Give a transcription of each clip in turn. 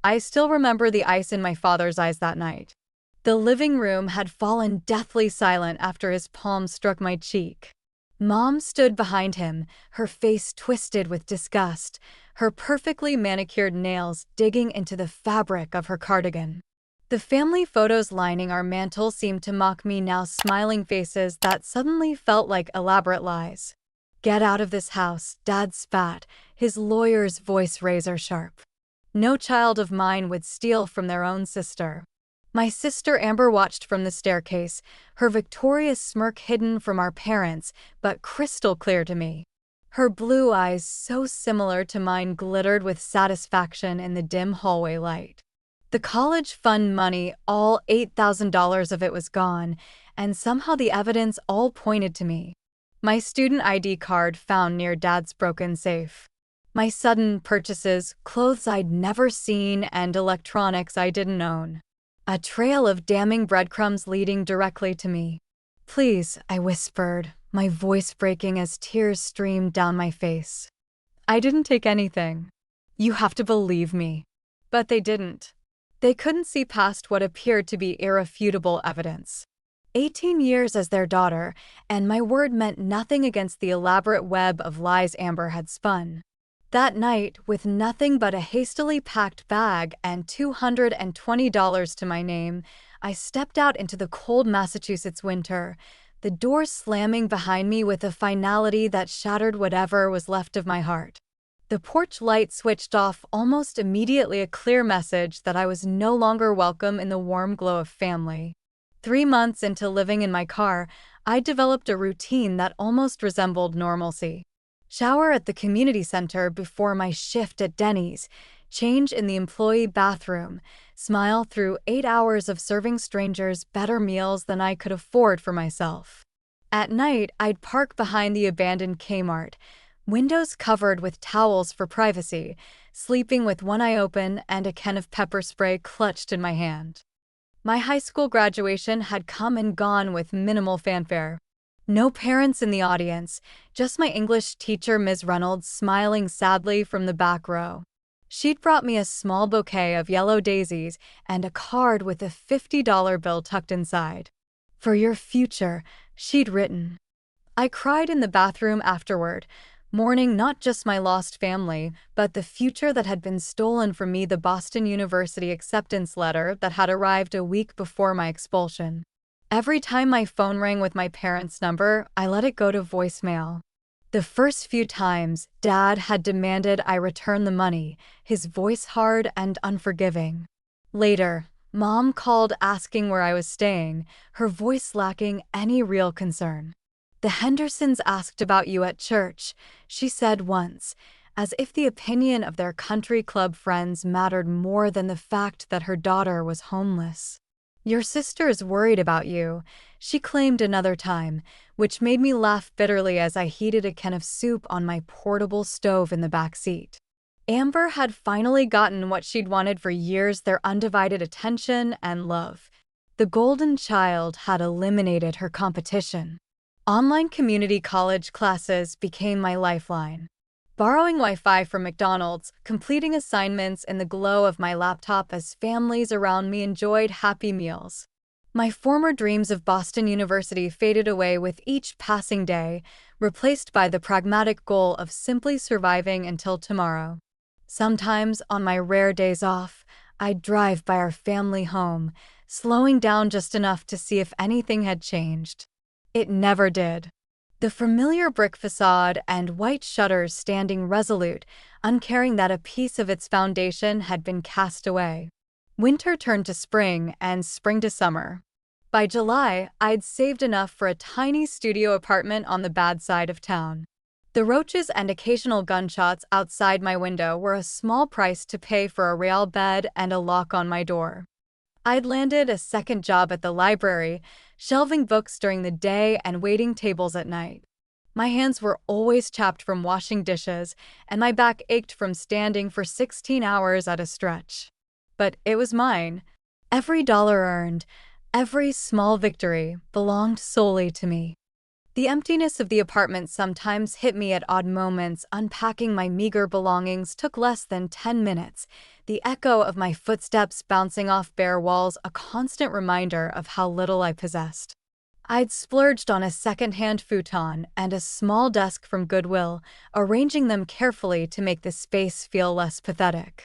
I still remember the ice in my father's eyes that night. The living room had fallen deathly silent after his palm struck my cheek. Mom stood behind him, her face twisted with disgust, her perfectly manicured nails digging into the fabric of her cardigan. The family photos lining our mantel seemed to mock me now, smiling faces that suddenly felt like elaborate lies. "Get out of this house," Dad spat, his lawyer's voice razor-sharp. No child of mine would steal from their own sister. My sister Amber watched from the staircase, her victorious smirk hidden from our parents, but crystal clear to me. Her blue eyes, so similar to mine, glittered with satisfaction in the dim hallway light. The college fund money, all $8,000 of it, was gone, and somehow the evidence all pointed to me. My student ID card found near Dad's broken safe. My sudden purchases, clothes I'd never seen, and electronics I didn't own. A trail of damning breadcrumbs leading directly to me. "Please," I whispered, my voice breaking as tears streamed down my face. "I didn't take anything. You have to believe me." But they didn't. They couldn't see past what appeared to be irrefutable evidence. 18 years as their daughter, and my word meant nothing against the elaborate web of lies Amber had spun. That night, with nothing but a hastily packed bag and $220 to my name, I stepped out into the cold Massachusetts winter, the door slamming behind me with a finality that shattered whatever was left of my heart. The porch light switched off almost immediately, a clear message that I was no longer welcome in the warm glow of family. 3 months into living in my car, I developed a routine that almost resembled normalcy. Shower at the community center before my shift at Denny's, change in the employee bathroom, smile through 8 hours of serving strangers better meals than I could afford for myself. At night, I'd park behind the abandoned Kmart, windows covered with towels for privacy, sleeping with one eye open and a can of pepper spray clutched in my hand. My high school graduation had come and gone with minimal fanfare. No parents in the audience, just my English teacher, Ms. Reynolds, smiling sadly from the back row. She'd brought me a small bouquet of yellow daisies and a card with a $50 bill tucked inside. "For your future," she'd written. I cried in the bathroom afterward, mourning not just my lost family, but the future that had been stolen from me, the Boston University acceptance letter that had arrived a week before my expulsion. Every time my phone rang with my parents' number, I let it go to voicemail. The first few times, Dad had demanded I return the money, his voice hard and unforgiving. Later, Mom called asking where I was staying, her voice lacking any real concern. "The Hendersons asked about you at church," she said once, as if the opinion of their country club friends mattered more than the fact that her daughter was homeless. "Your sister is worried about you," she claimed another time, which made me laugh bitterly as I heated a can of soup on my portable stove in the back seat. Amber had finally gotten what she'd wanted for years, their undivided attention and love. The golden child had eliminated her competition. Online community college classes became my lifeline. Borrowing Wi-Fi from McDonald's, completing assignments in the glow of my laptop as families around me enjoyed happy meals. My former dreams of Boston University faded away with each passing day, replaced by the pragmatic goal of simply surviving until tomorrow. Sometimes, on my rare days off, I'd drive by our family home, slowing down just enough to see if anything had changed. It never did. The familiar brick facade and white shutters standing resolute, uncaring that a piece of its foundation had been cast away. Winter turned to spring and spring to summer. By July, I'd saved enough for a tiny studio apartment on the bad side of town. The roaches and occasional gunshots outside my window were a small price to pay for a rail bed and a lock on my door. I'd landed a second job at the library, shelving books during the day and waiting tables at night. My hands were always chapped from washing dishes, and my back ached from standing for 16 hours at a stretch. But it was mine. Every dollar earned, every small victory, belonged solely to me. The emptiness of the apartment sometimes hit me at odd moments. Unpacking my meager belongings took less than 10 minutes, the echo of my footsteps bouncing off bare walls a constant reminder of how little I possessed. I'd splurged on a second-hand futon and a small desk from Goodwill, arranging them carefully to make the space feel less pathetic.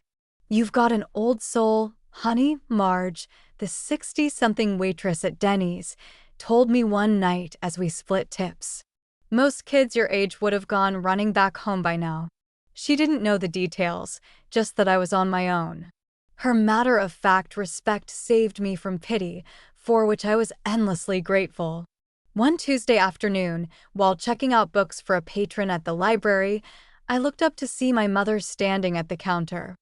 "You've got an old soul, honey," Marge, the 60-something waitress at Denny's, told me one night as we split tips. Most kids your age would have gone running back home by now. She didn't know the details, just that I was on my own. Her matter-of-fact respect saved me from pity, for which I was endlessly grateful. One Tuesday afternoon, while checking out books for a patron at the library, I looked up to see my mother standing at the counter.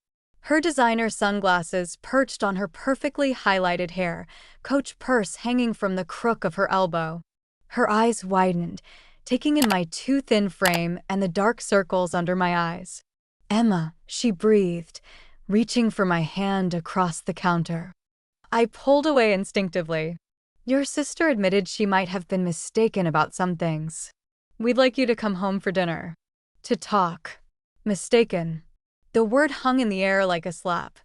Her designer sunglasses perched on her perfectly highlighted hair, Coach purse hanging from the crook of her elbow. Her eyes widened, taking in my too thin frame and the dark circles under my eyes. "Emma," she breathed, reaching for my hand across the counter. I pulled away instinctively. "Your sister admitted she might have been mistaken about some things. We'd like you to come home for dinner. To talk." Mistaken. The word hung in the air like a slap.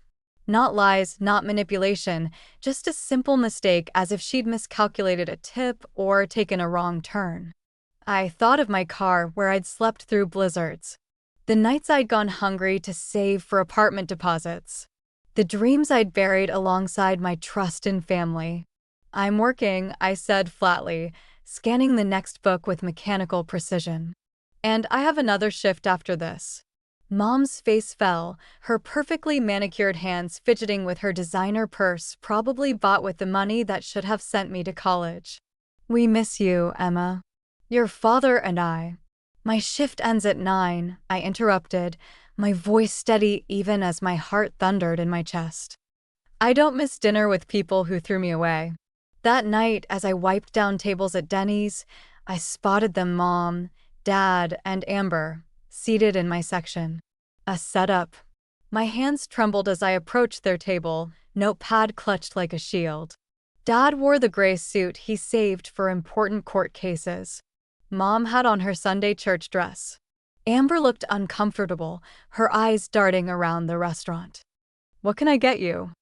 Not lies, not manipulation, just a simple mistake, as if she'd miscalculated a tip or taken a wrong turn. I thought of my car where I'd slept through blizzards. The nights I'd gone hungry to save for apartment deposits. The dreams I'd buried alongside my trust in family. "I'm working," I said flatly, scanning the next book with mechanical precision. "And I have another shift after this." Mom's face fell, her perfectly manicured hands fidgeting with her designer purse, probably bought with the money that should have sent me to college. "We miss you, Emma. Your father and I." "My shift ends at 9, I interrupted, my voice steady even as my heart thundered in my chest. "I don't miss dinner with people who threw me away." That night, as I wiped down tables at Denny's, I spotted them, Mom, Dad, and Amber, seated in my section. A setup. My hands trembled as I approached their table, notepad clutched like a shield. Dad wore the gray suit he saved for important court cases. Mom had on her Sunday church dress. Amber looked uncomfortable, her eyes darting around the restaurant. "What can I get you?"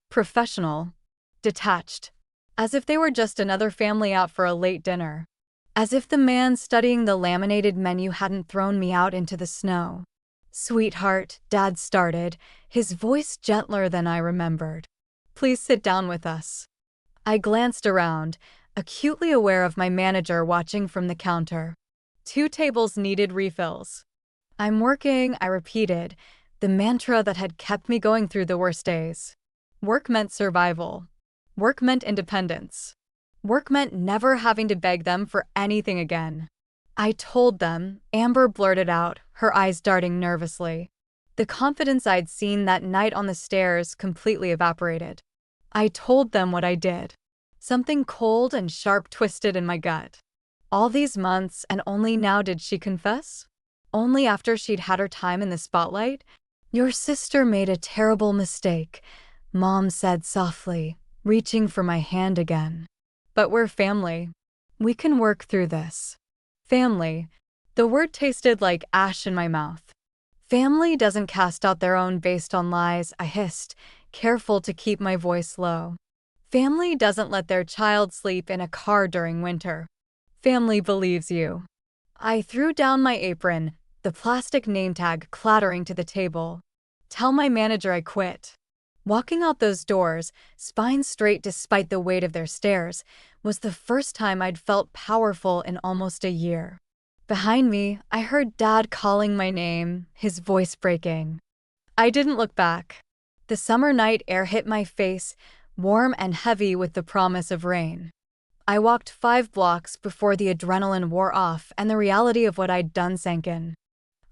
Professional. Detached. As if they were just another family out for a late dinner. As if the man studying the laminated menu hadn't thrown me out into the snow. "Sweetheart," Dad started, his voice gentler than I remembered. "Please sit down with us." I glanced around, acutely aware of my manager watching from the counter. 2 tables needed refills. "I'm working," I repeated, the mantra that had kept me going through the worst days. Work meant survival. Work meant independence. Work meant never having to beg them for anything again. "I told them," Amber blurted out, her eyes darting nervously. The confidence I'd seen that night on the stairs completely evaporated. "I told them what I did." Something cold and sharp twisted in my gut. All these months, and only now did she confess? Only after she'd had her time in the spotlight? "Your sister made a terrible mistake," Mom said softly, reaching for my hand again. "But we're family. We can work through this." Family. The word tasted like ash in my mouth. "Family doesn't cast out their own based on lies," I hissed, careful to keep my voice low. "Family doesn't let their child sleep in a car during winter. Family believes you." I threw down my apron, the plastic name tag clattering to the table. "Tell my manager I quit." Walking out those doors, spine straight despite the weight of their stares, was the first time I'd felt powerful in almost a year. Behind me, I heard Dad calling my name, his voice breaking. I didn't look back. The summer night air hit my face, warm and heavy with the promise of rain. I walked 5 blocks before the adrenaline wore off and the reality of what I'd done sank in.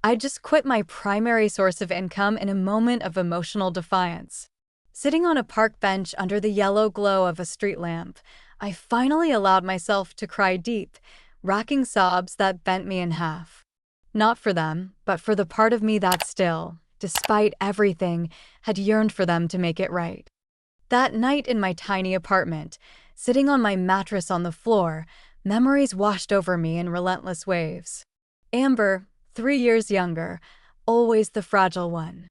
I'd just quit my primary source of income in a moment of emotional defiance. Sitting on a park bench under the yellow glow of a street lamp, I finally allowed myself to cry deep, racking sobs that bent me in half. Not for them, but for the part of me that still, despite everything, had yearned for them to make it right. That night in my tiny apartment, sitting on my mattress on the floor, memories washed over me in relentless waves. Amber, 3 years younger, always the fragile one.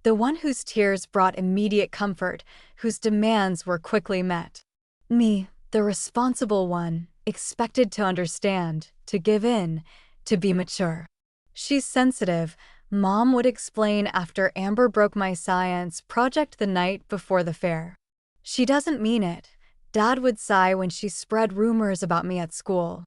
The one whose tears brought immediate comfort, whose demands were quickly met. Me, the responsible one, expected to understand, to give in, to be mature. "She's sensitive," Mom would explain after Amber broke my science project the night before the fair. "She doesn't mean it," Dad would sigh when she spread rumors about me at school.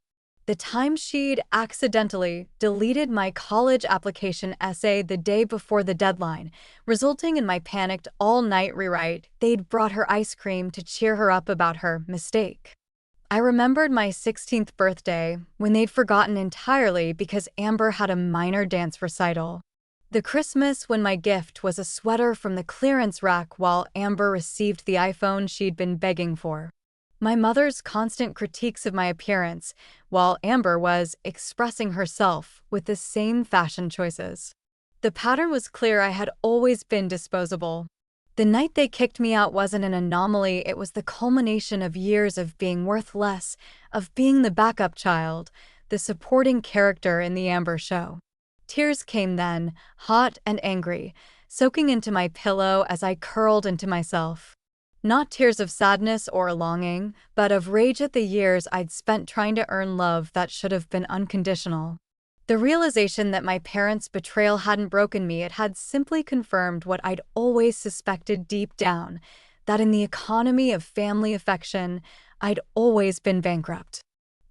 The time she'd accidentally deleted my college application essay the day before the deadline, resulting in my panicked all-night rewrite. They'd brought her ice cream to cheer her up about her mistake. I remembered my 16th birthday when they'd forgotten entirely because Amber had a minor dance recital. The Christmas when my gift was a sweater from the clearance rack while Amber received the iPhone she'd been begging for. My mother's constant critiques of my appearance, while Amber was expressing herself with the same fashion choices. The pattern was clear. I had always been disposable. The night they kicked me out wasn't an anomaly, it was the culmination of years of being worth less, of being the backup child, the supporting character in the Amber show. Tears came then, hot and angry, soaking into my pillow as I curled into myself. Not tears of sadness or longing, but of rage at the years I'd spent trying to earn love that should have been unconditional. The realization that my parents' betrayal hadn't broken me, it had simply confirmed what I'd always suspected deep down, that in the economy of family affection, I'd always been bankrupt.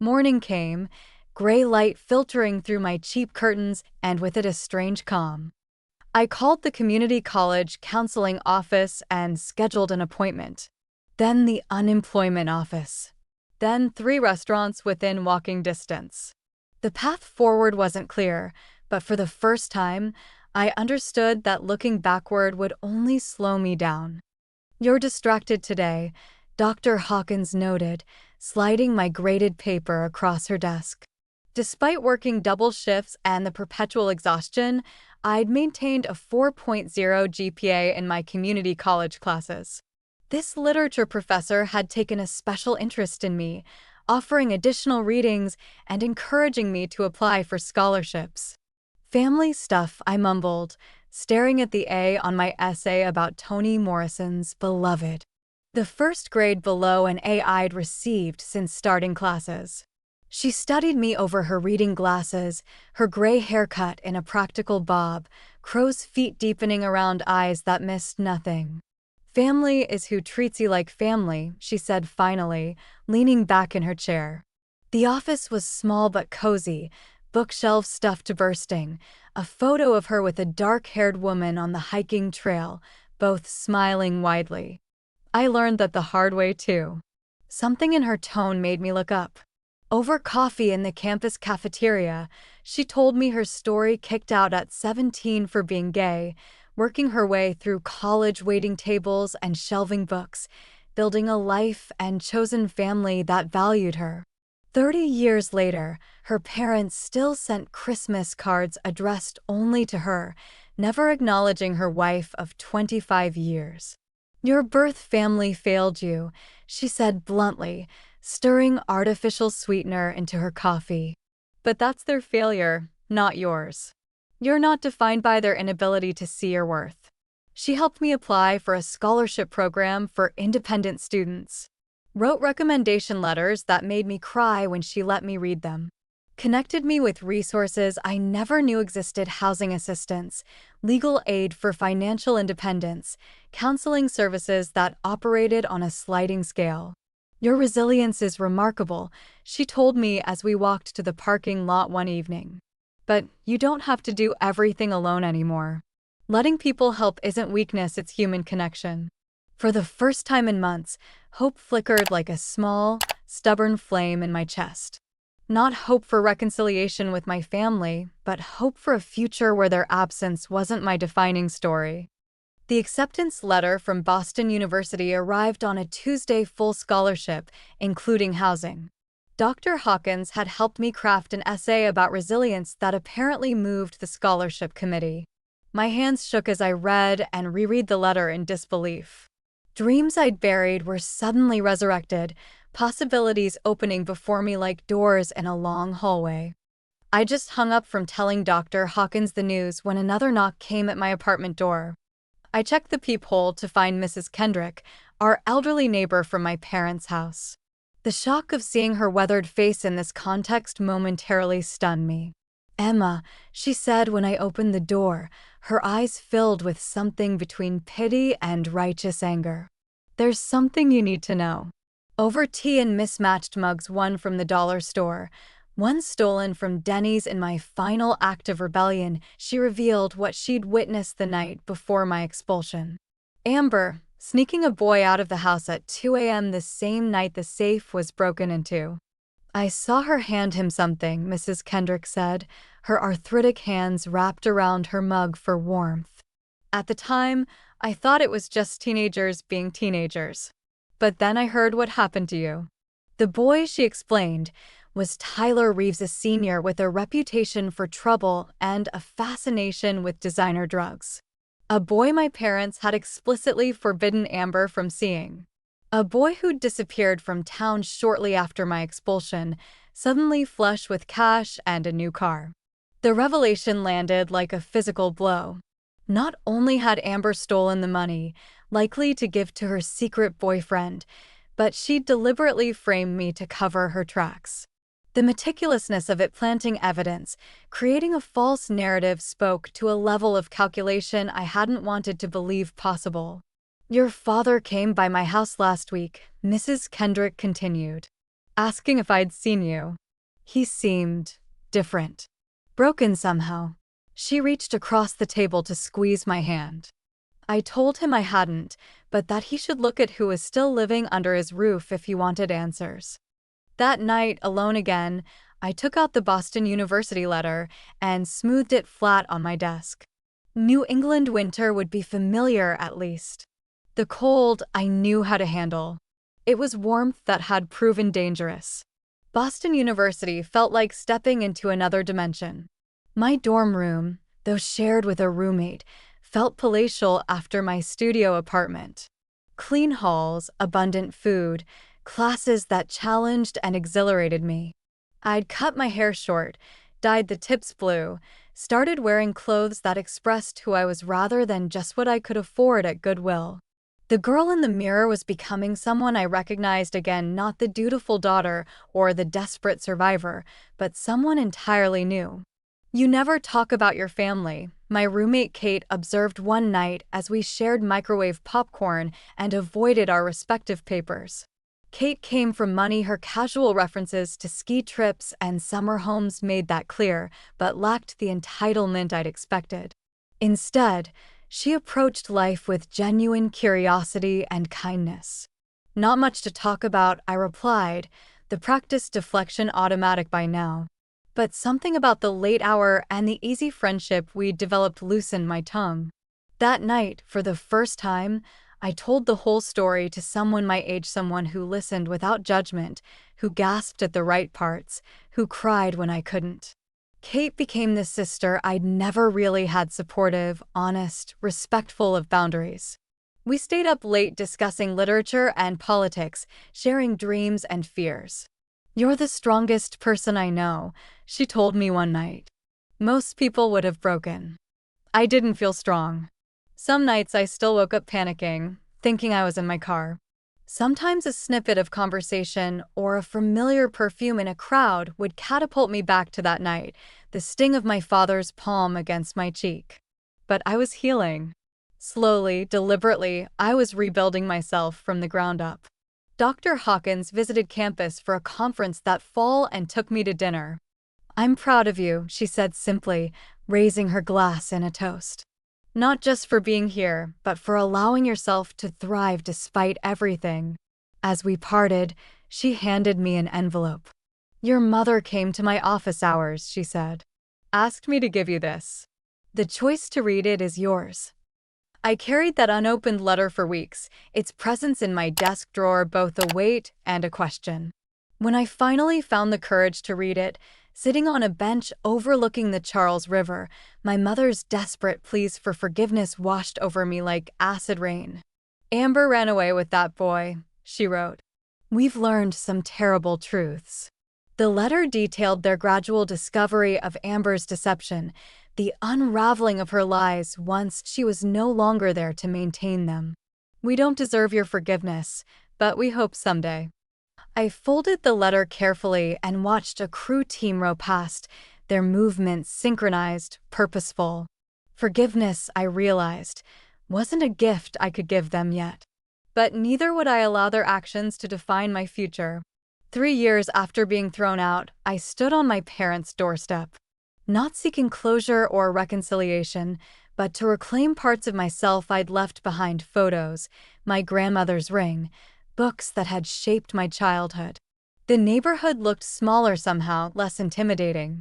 Morning came, gray light filtering through my cheap curtains, and with it a strange calm. I called the community college counseling office and scheduled an appointment. Then the unemployment office. Then 3 restaurants within walking distance. The path forward wasn't clear, but for the first time, I understood that looking backward would only slow me down. "You're distracted today," Dr. Hawkins noted, sliding my graded paper across her desk. Despite working double shifts and the perpetual exhaustion, I'd maintained a 4.0 GPA in my community college classes. This literature professor had taken a special interest in me, offering additional readings and encouraging me to apply for scholarships. "Family stuff," I mumbled, staring at the A on my essay about Toni Morrison's Beloved. The first grade below an A I'd received since starting classes. She studied me over her reading glasses, her gray haircut in a practical bob, crow's feet deepening around eyes that missed nothing. "Family is who treats you like family," she said finally, leaning back in her chair. The office was small but cozy, bookshelves stuffed to bursting, a photo of her with a dark-haired woman on the hiking trail, both smiling widely. I learned that the hard way too. Something in her tone made me look up. Over coffee in the campus cafeteria, she told me her story, kicked out at 17 for being gay, working her way through college waiting tables and shelving books, building a life and chosen family that valued her. 30 years later, her parents still sent Christmas cards addressed only to her, never acknowledging her wife of 25 years. "Your birth family failed you," she said bluntly, stirring artificial sweetener into her coffee. "But that's their failure, not yours. You're not defined by their inability to see your worth." She helped me apply for a scholarship program for independent students. Wrote recommendation letters that made me cry when she let me read them. Connected me with resources I never knew existed: housing assistance, legal aid for financial independence, counseling services that operated on a sliding scale. "Your resilience is remarkable," she told me as we walked to the parking lot one evening. "But you don't have to do everything alone anymore. Letting people help isn't weakness, it's human connection." For the first time in months, hope flickered like a small, stubborn flame in my chest. Not hope for reconciliation with my family, but hope for a future where their absence wasn't my defining story. The acceptance letter from Boston University arrived on a Tuesday, full scholarship, including housing. Dr. Hawkins had helped me craft an essay about resilience that apparently moved the scholarship committee. My hands shook as I read and reread the letter in disbelief. Dreams I'd buried were suddenly resurrected, possibilities opening before me like doors in a long hallway. I just hung up from telling Dr. Hawkins the news when another knock came at my apartment door. I checked the peephole to find Mrs. Kendrick, our elderly neighbor from my parents' house. The shock of seeing her weathered face in this context momentarily stunned me. "Emma," she said when I opened the door, her eyes filled with something between pity and righteous anger. "There's something you need to know." Over tea and mismatched mugs, one from the dollar store, one stolen from Denny's in my final act of rebellion, she revealed what she'd witnessed the night before my expulsion. Amber, sneaking a boy out of the house at 2 a.m. the same night the safe was broken into. "I saw her hand him something," Mrs. Kendrick said, her arthritic hands wrapped around her mug for warmth. "At the time, I thought it was just teenagers being teenagers. But then I heard what happened to you." The boy, she explained, was Tyler Reeves, a senior with a reputation for trouble and a fascination with designer drugs. A boy my parents had explicitly forbidden Amber from seeing. A boy who'd disappeared from town shortly after my expulsion, suddenly flush with cash and a new car. The revelation landed like a physical blow. Not only had Amber stolen the money, likely to give to her secret boyfriend, but she'd deliberately framed me to cover her tracks. The meticulousness of it, planting evidence, creating a false narrative, spoke to a level of calculation I hadn't wanted to believe possible. "Your father came by my house last week," Mrs. Kendrick continued, "asking if I'd seen you. He seemed different. Broken somehow." She reached across the table to squeeze my hand. "I told him I hadn't, but that he should look at who was still living under his roof if he wanted answers." That night, alone again, I took out the Boston University letter and smoothed it flat on my desk. New England winter would be familiar at least. The cold I knew how to handle. It was warmth that had proven dangerous. Boston University felt like stepping into another dimension. My dorm room, though shared with a roommate, felt palatial after my studio apartment. Clean halls, abundant food, classes that challenged and exhilarated me. I'd cut my hair short, dyed the tips blue, started wearing clothes that expressed who I was rather than just what I could afford at Goodwill. The girl in the mirror was becoming someone I recognized again, not the dutiful daughter or the desperate survivor, but someone entirely new. "You never talk about your family," my roommate Kate observed one night as we shared microwave popcorn and avoided our respective papers. Kate came from money. Her casual references to ski trips and summer homes made that clear, but lacked the entitlement I'd expected. Instead, she approached life with genuine curiosity and kindness. "Not much to talk about," I replied, the practiced deflection automatic by now. But something about the late hour and the easy friendship we'd developed loosened my tongue. That night, for the first time, I told the whole story to someone my age, someone who listened without judgment, who gasped at the right parts, who cried when I couldn't. Kate became the sister I'd never really had, supportive, honest, respectful of boundaries. We stayed up late discussing literature and politics, sharing dreams and fears. "You're the strongest person I know," she told me one night. "Most people would have broken." I didn't feel strong. Some nights I still woke up panicking, thinking I was in my car. Sometimes a snippet of conversation or a familiar perfume in a crowd would catapult me back to that night, the sting of my father's palm against my cheek. But I was healing. Slowly, deliberately, I was rebuilding myself from the ground up. Dr. Hawkins visited campus for a conference that fall and took me to dinner. "I'm proud of you," she said simply, raising her glass in a toast. "Not just for being here, but for allowing yourself to thrive despite everything." As we parted, she handed me an envelope. "Your mother came to my office hours," she said. "Asked me to give you this. The choice to read it is yours." I carried that unopened letter for weeks, its presence in my desk drawer both a weight and a question. When I finally found the courage to read it, sitting on a bench overlooking the Charles River, my mother's desperate pleas for forgiveness washed over me like acid rain. "Amber ran away with that boy," she wrote. "We've learned some terrible truths." The letter detailed their gradual discovery of Amber's deception, the unraveling of her lies once she was no longer there to maintain them. We don't deserve your forgiveness, but we hope someday. I folded the letter carefully and watched a crew team row past, their movements synchronized, purposeful. Forgiveness, I realized, wasn't a gift I could give them yet. But neither would I allow their actions to define my future. 3 years after being thrown out, I stood on my parents' doorstep, not seeking closure or reconciliation, but to reclaim parts of myself I'd left behind: photos, my grandmother's ring, books that had shaped my childhood. The neighborhood looked smaller somehow, less intimidating.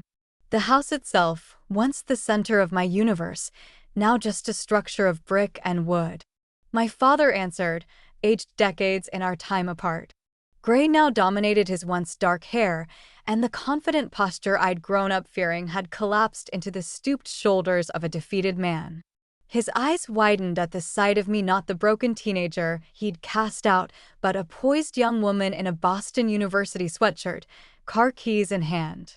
The house itself, once the center of my universe, now just a structure of brick and wood. My father answered, aged decades in our time apart. Gray now dominated his once dark hair, and the confident posture I'd grown up fearing had collapsed into the stooped shoulders of a defeated man. His eyes widened at the sight of me, not the broken teenager he'd cast out, but a poised young woman in a Boston University sweatshirt, car keys in hand.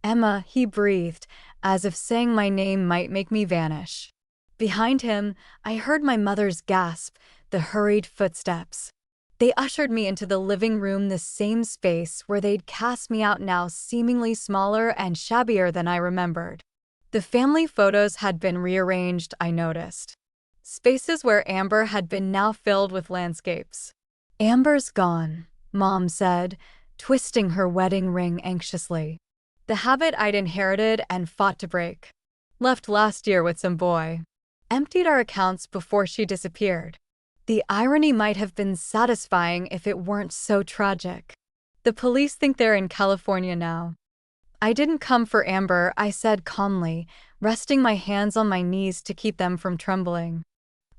"Emma," he breathed, as if saying my name might make me vanish. Behind him, I heard my mother's gasp, the hurried footsteps. They ushered me into the living room, the same space where they'd cast me out, now seemingly smaller and shabbier than I remembered. The family photos had been rearranged, I noticed. Spaces where Amber had been now filled with landscapes. "Amber's gone," Mom said, twisting her wedding ring anxiously. The habit I'd inherited and fought to break. "Left last year with some boy. Emptied our accounts before she disappeared." The irony might have been satisfying if it weren't so tragic. "The police think they're in California now." "I didn't come for Amber," I said calmly, resting my hands on my knees to keep them from trembling.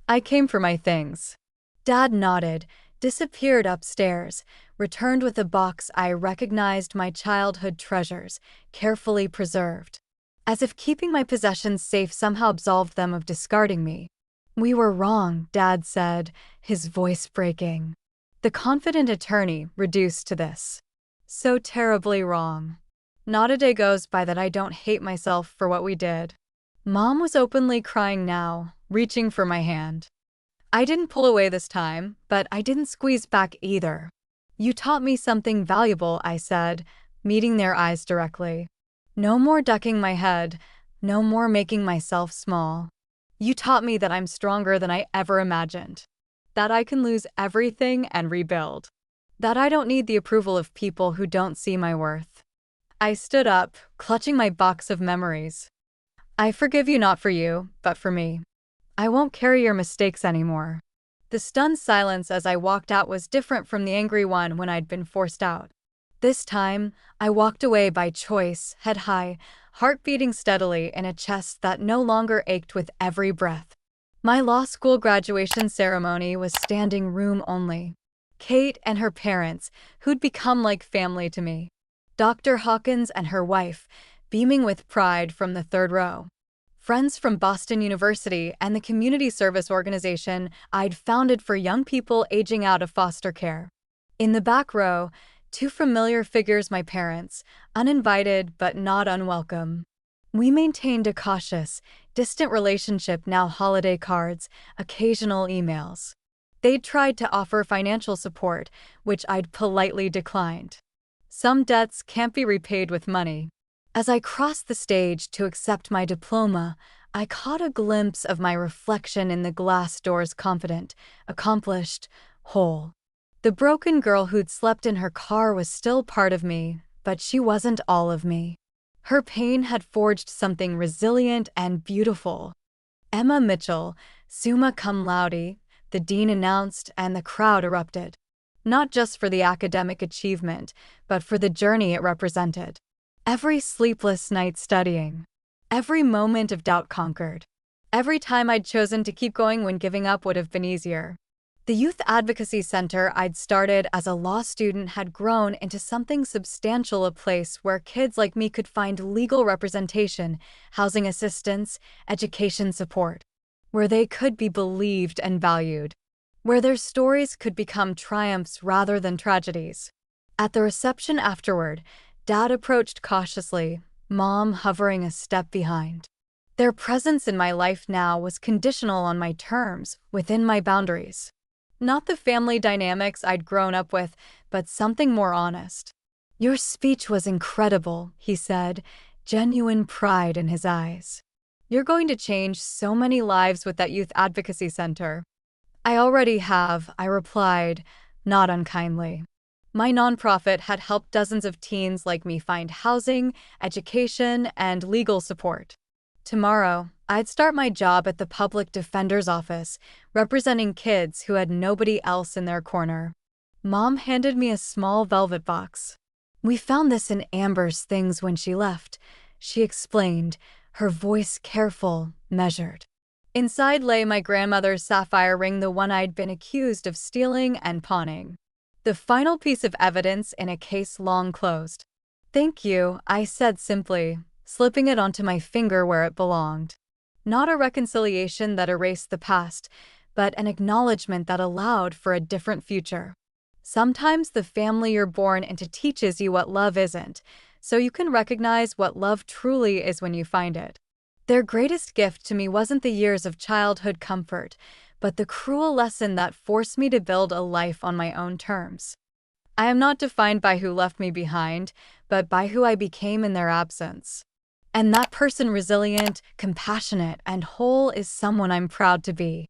"I came for my things." Dad nodded, disappeared upstairs, returned with a box I recognized, my childhood treasures, carefully preserved. As if keeping my possessions safe somehow absolved them of discarding me. "We were wrong," Dad said, his voice breaking. The confident attorney reduced to this. "So terribly wrong. Not a day goes by that I don't hate myself for what we did." Mom was openly crying now, reaching for my hand. I didn't pull away this time, but I didn't squeeze back either. "You taught me something valuable," I said, meeting their eyes directly. "No more ducking my head, no more making myself small. You taught me that I'm stronger than I ever imagined. That I can lose everything and rebuild. That I don't need the approval of people who don't see my worth." I stood up, clutching my box of memories. "I forgive you, not for you, but for me. I won't carry your mistakes anymore." The stunned silence as I walked out was different from the angry one when I'd been forced out. This time, I walked away by choice, head high, heart beating steadily in a chest that no longer ached with every breath. My law school graduation ceremony was standing room only. Kate and her parents, who'd become like family to me. Dr. Hawkins and her wife, beaming with pride from the third row. Friends from Boston University and the community service organization I'd founded for young people aging out of foster care. In the back row, 2 familiar figures, my parents, uninvited but not unwelcome. We maintained a cautious, distant relationship, now holiday cards, occasional emails. They'd tried to offer financial support, which I'd politely declined. Some debts can't be repaid with money. As I crossed the stage to accept my diploma, I caught a glimpse of my reflection in the glass doors, confident, accomplished, whole. The broken girl who'd slept in her car was still part of me, but she wasn't all of me. Her pain had forged something resilient and beautiful. "Emma Mitchell, summa cum laude," the dean announced, and the crowd erupted. Not just for the academic achievement, but for the journey it represented. Every sleepless night studying. Every moment of doubt conquered. Every time I'd chosen to keep going when giving up would have been easier. The Youth Advocacy Center I'd started as a law student had grown into something substantial, a place where kids like me could find legal representation, housing assistance, education support. Where they could be believed and valued. Where their stories could become triumphs rather than tragedies. At the reception afterward, Dad approached cautiously, Mom hovering a step behind. Their presence in my life now was conditional on my terms, within my boundaries. Not the family dynamics I'd grown up with, but something more honest. "Your speech was incredible," he said, genuine pride in his eyes. "You're going to change so many lives with that youth advocacy center." "I already have," I replied, not unkindly. My nonprofit had helped dozens of teens like me find housing, education, and legal support. Tomorrow, I'd start my job at the public defender's office, representing kids who had nobody else in their corner. Mom handed me a small velvet box. "We found this in Amber's things when she left," she explained, her voice careful, measured. Inside lay my grandmother's sapphire ring, the one I'd been accused of stealing and pawning. The final piece of evidence in a case long closed. "Thank you," I said simply, slipping it onto my finger where it belonged. Not a reconciliation that erased the past, but an acknowledgement that allowed for a different future. Sometimes the family you're born into teaches you what love isn't, so you can recognize what love truly is when you find it. Their greatest gift to me wasn't the years of childhood comfort, but the cruel lesson that forced me to build a life on my own terms. I am not defined by who left me behind, but by who I became in their absence. And that person, resilient, compassionate, and whole, is someone I'm proud to be.